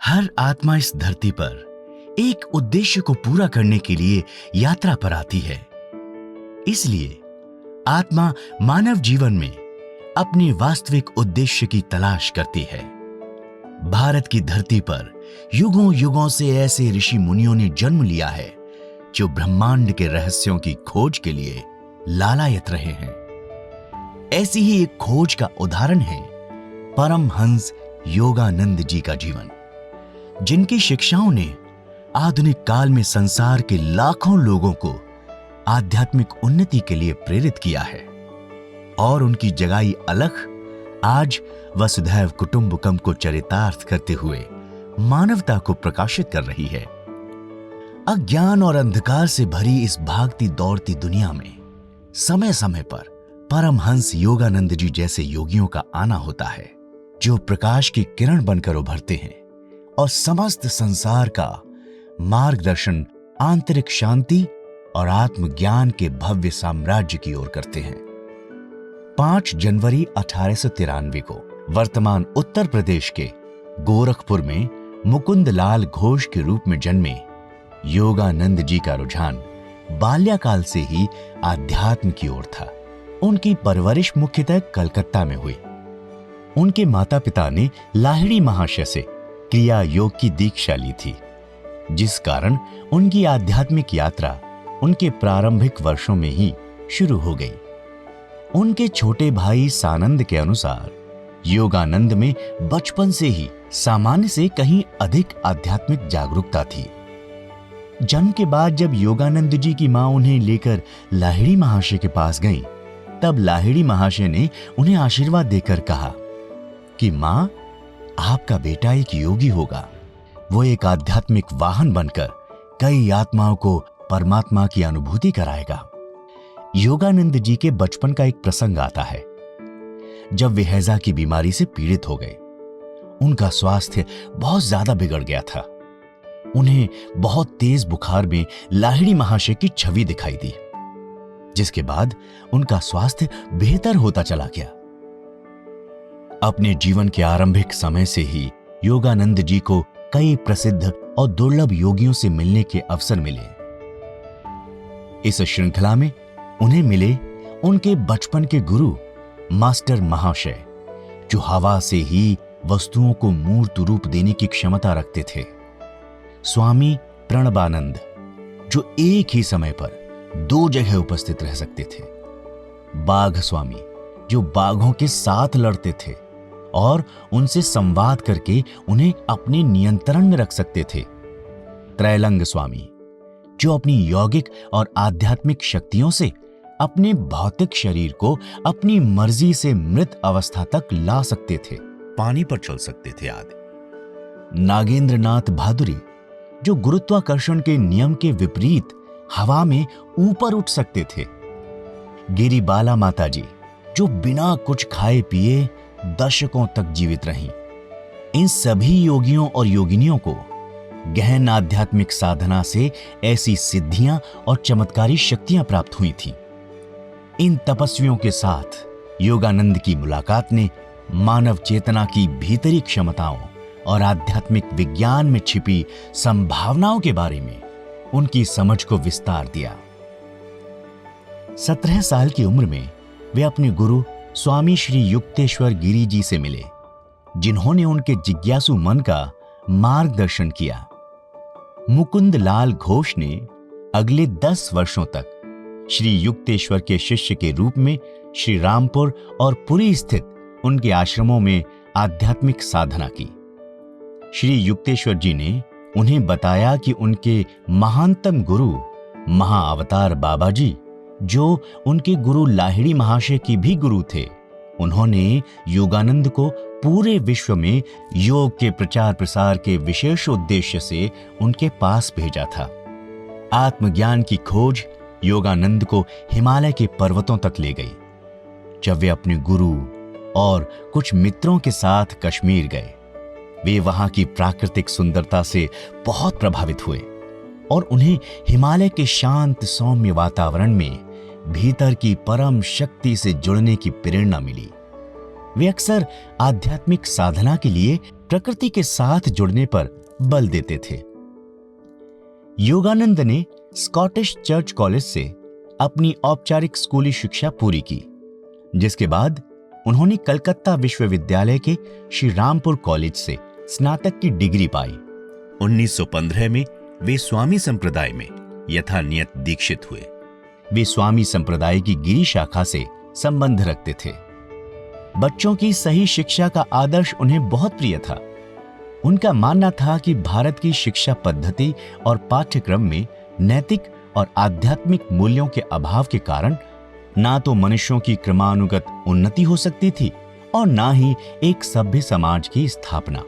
हर आत्मा इस धरती पर एक उद्देश्य को पूरा करने के लिए यात्रा पर आती है। इसलिए आत्मा मानव जीवन में अपने वास्तविक उद्देश्य की तलाश करती है। भारत की धरती पर युगों युगों से ऐसे ऋषि मुनियों ने जन्म लिया है जो ब्रह्मांड के रहस्यों की खोज के लिए लालायत रहे हैं। ऐसी ही एक खोज का उदाहरण है परमहंस योगानंद जी का जीवन, जिनकी शिक्षाओं ने आधुनिक काल में संसार के लाखों लोगों को आध्यात्मिक उन्नति के लिए प्रेरित किया है। और उनकी जगाई अलख आज वसुधैव कुटुंबकम को चरितार्थ करते हुए मानवता को प्रकाशित कर रही है। अज्ञान और अंधकार से भरी इस भागती दौड़ती दुनिया में समय समय पर परमहंस योगानंद जी जैसे योगियों का आना होता है, जो प्रकाश की किरण बनकर उभरते हैं और समस्त संसार का मार्गदर्शन आंतरिक शांति और आत्मज्ञान के भव्य साम्राज्य की ओर करते हैं। 5 जनवरी 1893 को वर्तमान उत्तर प्रदेश के गोरखपुर में मुकुंद लाल घोष के रूप में जन्मे योगानंद जी का रुझान बाल्यकाल से ही आध्यात्म की ओर था। उनकी परवरिश मुख्यतः कलकत्ता में हुई। उनके माता पिता ने लाहिड़ी महाशय से क्रिया योग की दीक्षा ली थी, जिस कारण उनकी आध्यात्मिक यात्रा उनके प्रारंभिक वर्षों में ही शुरू हो गई। उनके छोटे भाई सानंद के अनुसार योगानंद में बचपन से ही सामान्य से कहीं अधिक आध्यात्मिक जागरूकता थी। जन्म के बाद जब योगानंद जी की मां उन्हें लेकर लाहिड़ी महाशय के पास गईं, तब लाहिड़ी महाशय ने उन्हें आशीर्वाद देकर कहा कि मां, आपका बेटा एक योगी होगा। वो एक आध्यात्मिक वाहन बनकर कई आत्माओं को परमात्मा की अनुभूति कराएगा। योगानंद जी के बचपन का एक प्रसंग आता है जब वे हैजा की बीमारी से पीड़ित हो गए। उनका स्वास्थ्य बहुत ज्यादा बिगड़ गया था। उन्हें बहुत तेज बुखार में लाहिड़ी महाशय की छवि दिखाई दी, जिसके बाद उनका स्वास्थ्य बेहतर होता चला गया। अपने जीवन के आरंभिक समय से ही योगानंद जी को कई प्रसिद्ध और दुर्लभ योगियों से मिलने के अवसर मिले। इस श्रृंखला में उन्हें मिले उनके बचपन के गुरु मास्टर महाशय, जो हवा से ही वस्तुओं को मूर्त रूप देने की क्षमता रखते थे। स्वामी प्रणबानंद, जो एक ही समय पर 2 जगह उपस्थित रह सकते थे। बाघ स्वामी, जो बाघों के साथ लड़ते थे और उनसे संवाद करके उन्हें अपने नियंत्रण में रख सकते थे। त्रैलंग स्वामी, जो अपनी यौगिक और आध्यात्मिक शक्तियों से अपने भौतिक शरीर को अपनी मर्जी से मृत अवस्था तक ला सकते थे, पानी पर चल सकते थे आदि। नागेंद्रनाथ भादुरी, जो गुरुत्वाकर्षण के नियम के विपरीत हवा में ऊपर उठ सकते थे। गिरिबाला माताजी, जो बिना कुछ खाए पिए दशकों तक जीवित रहीं। इन सभी योगियों और योगिनियों को गहन आध्यात्मिक साधना से ऐसी सिद्धियां और चमत्कारी शक्तियां प्राप्त हुई थीं। इन तपस्वियों के साथ योगानंद की मुलाकात ने मानव चेतना की भीतरी क्षमताओं और आध्यात्मिक विज्ञान में छिपी संभावनाओं के बारे में उनकी समझ को विस्तार दिया। 17 साल की उम्र में वे अपने गुरु स्वामी श्री युक्तेश्वर गिरी जी से मिले, जिन्होंने उनके जिज्ञासु मन का मार्गदर्शन किया। मुकुंद लाल घोष ने अगले 10 वर्षों तक श्री युक्तेश्वर के शिष्य के रूप में श्री रामपुर और पुरी स्थित उनके आश्रमों में आध्यात्मिक साधना की। श्री युक्तेश्वर जी ने उन्हें बताया कि उनके महानतम गुरु महाअवतार बाबा जी, जो उनके गुरु लाहिड़ी महाशय की भी गुरु थे, उन्होंने योगानंद को पूरे विश्व में योग के प्रचार प्रसार के विशेष उद्देश्य से उनके पास भेजा था। आत्मज्ञान की खोज योगानंद को हिमालय के पर्वतों तक ले गई। जब वे अपने गुरु और कुछ मित्रों के साथ कश्मीर गए, वे वहां की प्राकृतिक सुंदरता से बहुत प्रभावित हुए और उन्हें हिमालय के शांत सौम्य वातावरण में भीतर की परम शक्ति से जुड़ने की प्रेरणा मिली। वे अक्सर आध्यात्मिक साधना के लिए प्रकृति के साथ जुड़ने पर बल देते थे। योगानंद ने स्कॉटिश चर्च कॉलेज से अपनी औपचारिक स्कूली शिक्षा पूरी की, जिसके बाद उन्होंने कलकत्ता विश्वविद्यालय के श्री रामपुर कॉलेज से स्नातक की डिग्री पाई। 1915 में वे स्वामी संप्रदाय में यथानियत दीक्षित हुए। वे स्वामी संप्रदाय की गिरी शाखा से संबंध रखते थे। बच्चों की सही शिक्षा का आदर्श उन्हें बहुत प्रिय था। उनका मानना था कि भारत की शिक्षा पद्धति और पाठ्यक्रम में नैतिक और आध्यात्मिक मूल्यों के अभाव के कारण ना तो मनुष्यों की क्रमानुगत उन्नति हो सकती थी और ना ही एक सभ्य समाज की स्थापना।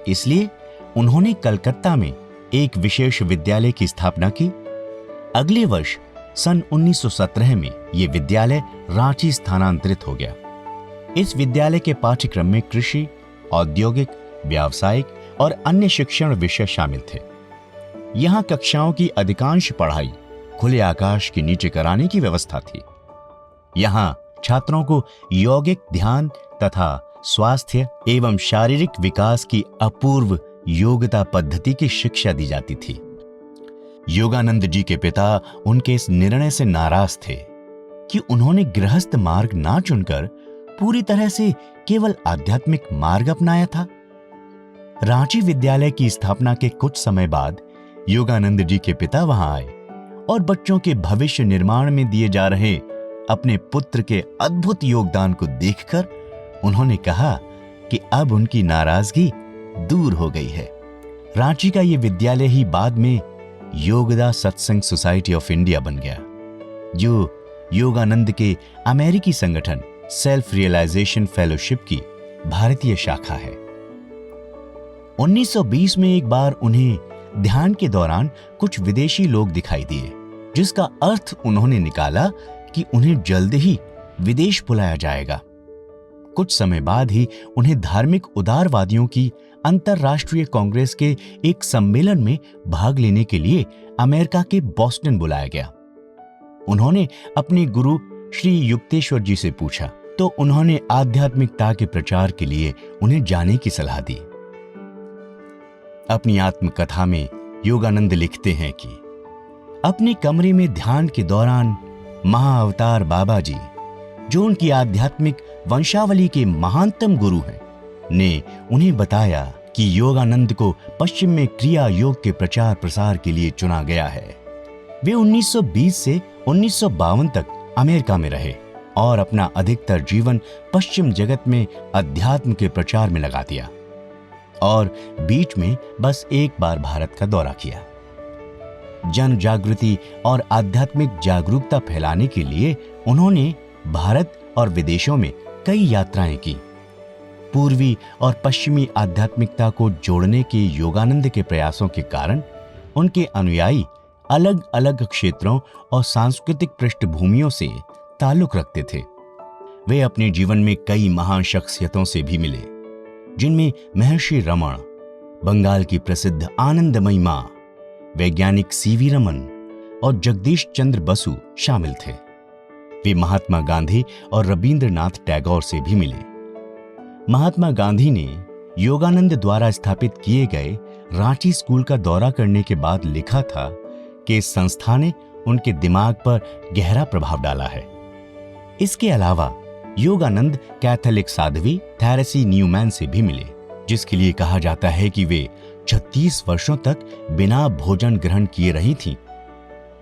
इसलिए उन्होंने कलकत्ता में एक विशेष विद्यालय की स्थापना की। अगले वर्ष सन 1917 में यह विद्यालय रांची स्थानांतरित हो गया। इस विद्यालय के पाठ्यक्रम में कृषि, औद्योगिक, व्यावसायिक और अन्य शिक्षण विषय शामिल थे। यहां कक्षाओं की अधिकांश पढ़ाई खुले आकाश के नीचे कराने की व्यवस्था थी। यहां छात्रों को यौगिक ध्यान तथा स्वास्थ्य एवं शारीरिक विकास की अपूर्व योग्यता पद्धति की शिक्षा दी जाती थी। योगानंद जी के पिता उनके इस निर्णय से नाराज थे कि उन्होंने गृहस्थ मार्ग ना चुनकर पूरी तरह से केवल आध्यात्मिक मार्ग अपनाया था। रांची विद्यालय की स्थापना के कुछ समय बाद योगानंद जी के पिता वहां आए और बच्चों के भविष्य निर्माण में दिए जा रहे अपने पुत्र के अद्भुत योगदान को देखकर उन्होंने कहा कि अब उनकी नाराजगी दूर हो गई है। रांची का यह विद्यालय ही बाद में योगदा सत्संग सोसाइटी ऑफ इंडिया बन गया, जो योगानंद के अमेरिकी संगठन सेल्फ रियलाइजेशन फेलोशिप की भारतीय शाखा है। 1920 में एक बार उन्हें ध्यान के दौरान कुछ विदेशी लोग दिखाई दिए, जिसका अर्थ उन्होंने निकाला कि उन्हें जल्द ही विदेश बुलाया जाएगा। कुछ समय बाद ही उन्हें धार्मिक उदारवादियों की अंतरराष्ट्रीय कांग्रेस के एक सम्मेलन में भाग लेने के लिए अमेरिका के बॉस्टन बुलाया गया। उन्होंने अपने गुरु श्री युक्तेश्वर जी से पूछा तो उन्होंने आध्यात्मिकता के प्रचार के लिए उन्हें जाने की सलाह दी। अपनी आत्मकथा में योगानंद लिखते हैं कि अपने कमरे में ध्यान के दौरान महाअवतार बाबा जी, जो उनकी आध्यात्मिक वंशावली के महानतम गुरु हैं, ने उन्हें बताया कि योगानंद को पश्चिम में क्रिया योग के प्रचार प्रसार के लिए चुना गया है। वे 1920 से 1952 तक अमेरिका में रहे और अपना अधिकतर जीवन पश्चिम जगत में अध्यात्म के प्रचार में लगा दिया और बीच में बस एक बार भारत का दौरा किया। जन जागृति और आध्यात्मिक जागरूकता फैलाने के लिए उन्होंने भारत और विदेशों में कई यात्राएं की। पूर्वी और पश्चिमी आध्यात्मिकता को जोड़ने के योगानंद के प्रयासों के कारण उनके अनुयायी अलग अलग क्षेत्रों और सांस्कृतिक पृष्ठभूमियों से ताल्लुक रखते थे। वे अपने जीवन में कई महान शख्सियतों से भी मिले, जिनमें महर्षि रमण, बंगाल की प्रसिद्ध आनंदमयी मां, वैज्ञानिक सीवी रमन और जगदीश चंद्र बसु शामिल थे। वे महात्मा गांधी और रविंद्रनाथ टैगोर से भी मिले। महात्मा गांधी ने योगानंद द्वारा स्थापित किए गए रांची स्कूल का दौरा करने के बाद लिखा था कि इस संस्था ने उनके दिमाग पर गहरा प्रभाव डाला है। इसके अलावा योगानंद कैथोलिक साध्वी थेरेसी न्यूमैन से भी मिले, जिसके लिए कहा जाता है कि वे 36 वर्षों तक बिना भोजन ग्रहण किए रही थीं।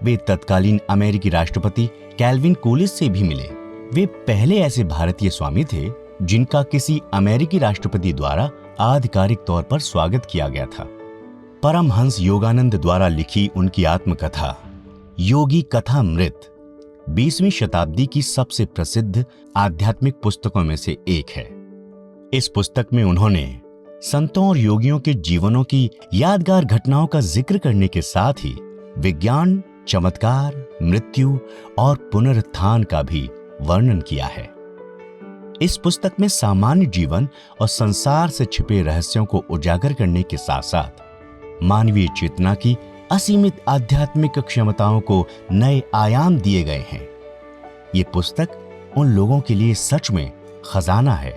वे तत्कालीन अमेरिकी राष्ट्रपति कैल्विन कूलिज से भी मिले। वे पहले ऐसे भारतीय स्वामी थे जिनका किसी अमेरिकी राष्ट्रपति द्वारा आधिकारिक तौर पर स्वागत किया गया था। परमहंस योगानंद द्वारा लिखी उनकी आत्मकथा योगी कथामृत 20वीं शताब्दी की सबसे प्रसिद्ध आध्यात्मिक पुस्तकों में से एक है। इस पुस्तक में उन्होंने संतों और योगियों के जीवनों की यादगार घटनाओं का जिक्र करने के साथ ही विज्ञान, चमत्कार, मृत्यु और पुनरुत्थान का भी वर्णन किया है। इस पुस्तक में सामान्य जीवन और संसार से छिपे रहस्यों को उजागर करने के साथ साथ मानवीय चेतना की असीमित आध्यात्मिक क्षमताओं को नए आयाम दिए गए हैं। ये पुस्तक उन लोगों के लिए सच में खजाना है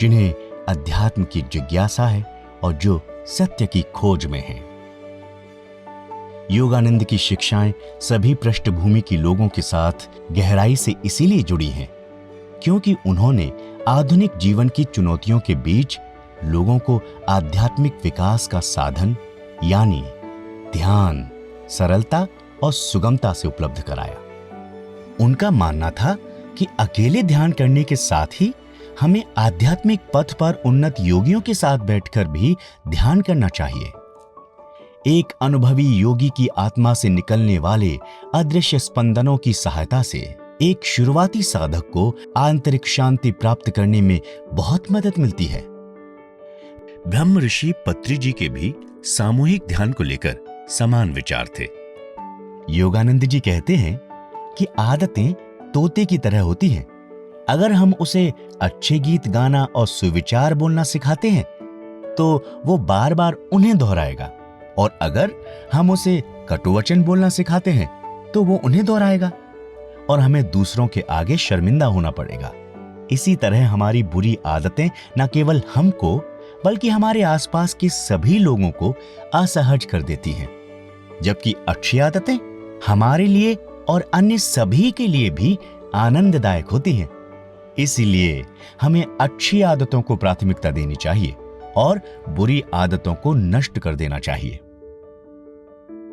जिन्हें अध्यात्म की जिज्ञासा है और जो सत्य की खोज में हैं। योगानंद की शिक्षाएं सभी पृष्ठभूमि के लोगों के साथ गहराई से इसीलिए जुड़ी हैं क्योंकि उन्होंने आधुनिक जीवन की चुनौतियों के बीच लोगों को आध्यात्मिक विकास का साधन यानी ध्यान, सरलता और सुगमता से उपलब्ध कराया। उनका मानना था कि अकेले ध्यान करने के साथ ही हमें आध्यात्मिक पथ पर उन्नत योगियों के साथ बैठकर भी ध्यान करना चाहिए। एक अनुभवी योगी की आत्मा से निकलने वाले अदृश्य स्पंदनों की सहायता से एक शुरुआती साधक को आंतरिक शांति प्राप्त करने में बहुत मदद मिलती है। ब्रह्म ऋषि पत्री जी के भी सामूहिक ध्यान को लेकर समान विचार थे। योगानंद जी कहते हैं कि आदतें तोते की तरह होती हैं। अगर हम उसे अच्छे गीत गाना और सुविचार बोलना सिखाते हैं तो वो बार बार उन्हें दोहराएगा, और अगर हम उसे कटुवचन बोलना सिखाते हैं तो वो उन्हें दोहराएगा और हमें दूसरों के आगे शर्मिंदा होना पड़ेगा। इसी तरह हमारी बुरी आदतें न केवल हमको बल्कि हमारे आसपास के सभी लोगों को असहज कर देती हैं, जबकि अच्छी आदतें हमारे लिए और अन्य सभी के लिए भी आनंददायक होती हैं। इसीलिए हमें अच्छी आदतों को प्राथमिकता देनी चाहिए और बुरी आदतों को नष्ट कर देना चाहिए।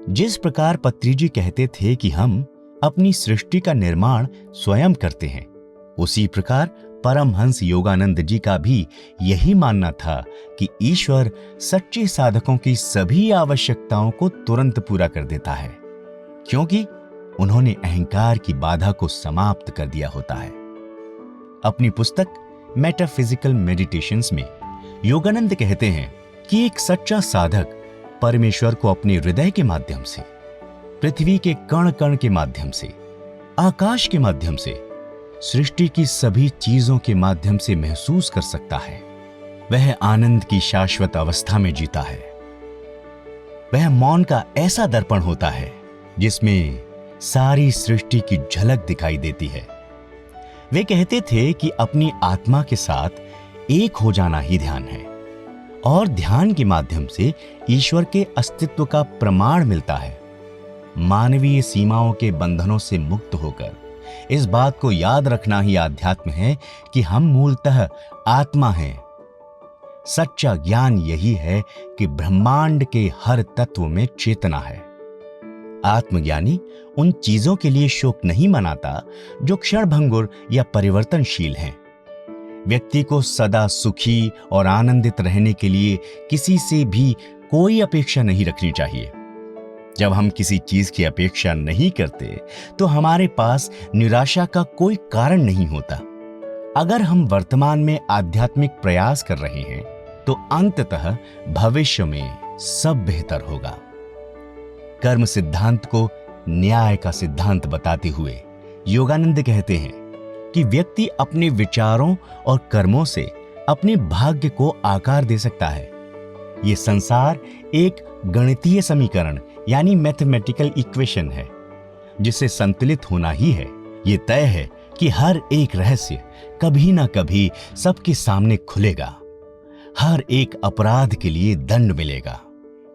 जिस प्रकार पत्री जी कहते थे कि हम अपनी सृष्टि का निर्माण स्वयं करते हैं, उसी प्रकार परमहंस योगानंद जी का भी यही मानना था कि ईश्वर सच्चे साधकों की सभी आवश्यकताओं को तुरंत पूरा कर देता है, क्योंकि उन्होंने अहंकार की बाधा को समाप्त कर दिया होता है। अपनी पुस्तक मेटाफिजिकल मेडिटेशंस में योगानंद कहते हैं कि एक सच्चा साधक परमेश्वर को अपने हृदय के माध्यम से, पृथ्वी के कण कण के माध्यम से, आकाश के माध्यम से, सृष्टि की सभी चीजों के माध्यम से महसूस कर सकता है। वह आनंद की शाश्वत अवस्था में जीता है। वह मौन का ऐसा दर्पण होता है जिसमें सारी सृष्टि की झलक दिखाई देती है। वे कहते थे कि अपनी आत्मा के साथ एक हो जाना ही ध्यान है, और ध्यान के माध्यम से ईश्वर के अस्तित्व का प्रमाण मिलता है। मानवीय सीमाओं के बंधनों से मुक्त होकर इस बात को याद रखना ही आध्यात्म है कि हम मूलतः आत्मा हैं। सच्चा ज्ञान यही है कि ब्रह्मांड के हर तत्व में चेतना है। आत्मज्ञानी उन चीजों के लिए शोक नहीं मनाता जो क्षणभंगुर या परिवर्तनशील हैं। व्यक्ति को सदा सुखी और आनंदित रहने के लिए किसी से भी कोई अपेक्षा नहीं रखनी चाहिए। जब हम किसी चीज की अपेक्षा नहीं करते तो हमारे पास निराशा का कोई कारण नहीं होता। अगर हम वर्तमान में आध्यात्मिक प्रयास कर रहे हैं तो अंततः भविष्य में सब बेहतर होगा। कर्म सिद्धांत को न्याय का सिद्धांत बताते हुए योगानंद कहते हैं कि व्यक्ति अपने विचारों और कर्मों से अपने भाग्य को आकार दे सकता है। ये संसार एक गणितीय समीकरण यानी मैथमेटिकल इक्वेशन है, जिसे संतुलित होना ही है। ये तय है कि हर एक रहस्य कभी ना कभी सबके सामने खुलेगा, हर एक अपराध के लिए दंड मिलेगा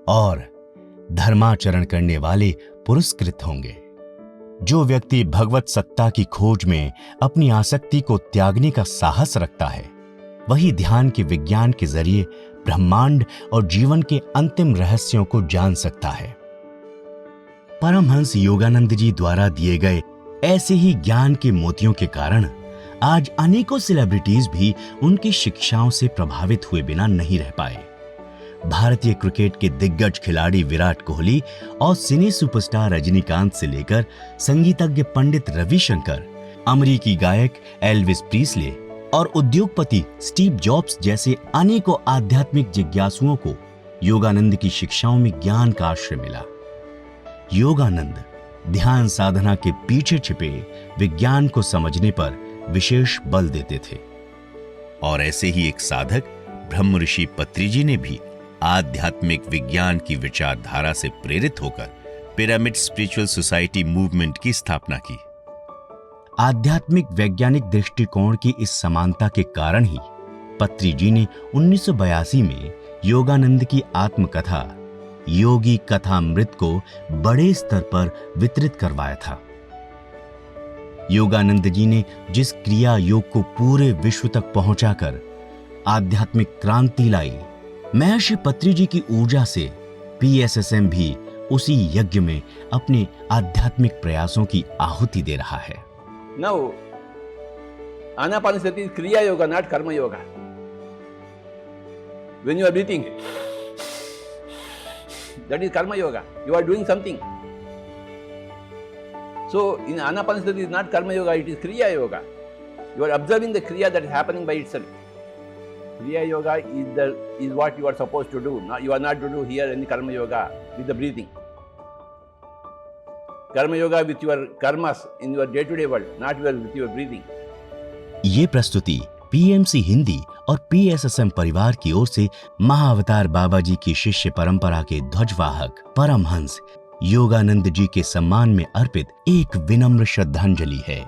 और धर्माचरण करने वाले पुरस्कृत होंगे। जो व्यक्ति भगवत सत्ता की खोज में अपनी आसक्ति को त्यागने का साहस रखता है, वही ध्यान के विज्ञान के जरिए ब्रह्मांड और जीवन के अंतिम रहस्यों को जान सकता है। परमहंस योगानंद जी द्वारा दिए गए ऐसे ही ज्ञान के मोतियों के कारण आज अनेकों सेलिब्रिटीज भी उनकी शिक्षाओं से प्रभावित हुए बिना नहीं रह पाए। भारतीय क्रिकेट के दिग्गज खिलाड़ी विराट कोहली और सिने सुपरस्टार रजनीकांत से लेकर संगीतज्ञ पंडित रविशंकर, अमेरिकी गायक एल्विस प्रीस्ले और उद्योगपति स्टीव जॉब्स जैसे अनेकों आध्यात्मिक जिज्ञासुओं को योगानंद की शिक्षाओं में ज्ञान का आश्रय मिला। योगानंद ध्यान साधना के पीछे छिपे विज्ञान को समझने पर विशेष बल देते थे, और ऐसे ही एक साधक ब्रह्म ऋषि पत्री जी ने भी आध्यात्मिक विज्ञान की विचारधारा से प्रेरित होकर पिरामिड स्पिरिचुअल सोसाइटी मूवमेंट की स्थापना की। आध्यात्मिक वैज्ञानिक दृष्टिकोण की इस समानता के कारण ही पत्री जी ने 1982 में योगानंद की आत्मकथा योगी कथामृत को बड़े स्तर पर वितरित करवाया था। योगानंद जी ने जिस क्रिया योग को पूरे विश्व तक पहुंचाकर आध्यात्मिक क्रांति लाई, महर्षि पत्री जी की ऊर्जा से पीएसएसएम भी उसी यज्ञ में अपने आध्यात्मिक प्रयासों की आहुति दे रहा है। Now, Anapanasati is Kriya Yoga, not Karma Yoga. When you are breathing, that is Karma Yoga. You are doing something. So, in Anapanasati is not Karma Yoga, it is Kriya Yoga. You are observing the Kriya that is happening by itself. Kriya Yoga is what you are supposed to do. You are not to do here any Karma Yoga with the breathing. Karma Yoga with your karmas in your day-to-day world, not with your breathing. ये प्रस्तुति PMC Hindi और PSSM परिवार की ओर से महाअवतार बाबा जी की शिष्य परंपरा के ध्वजवाहक परमहंस योगानंद जी के सम्मान में अर्पित एक विनम्र श्रद्धांजलि है।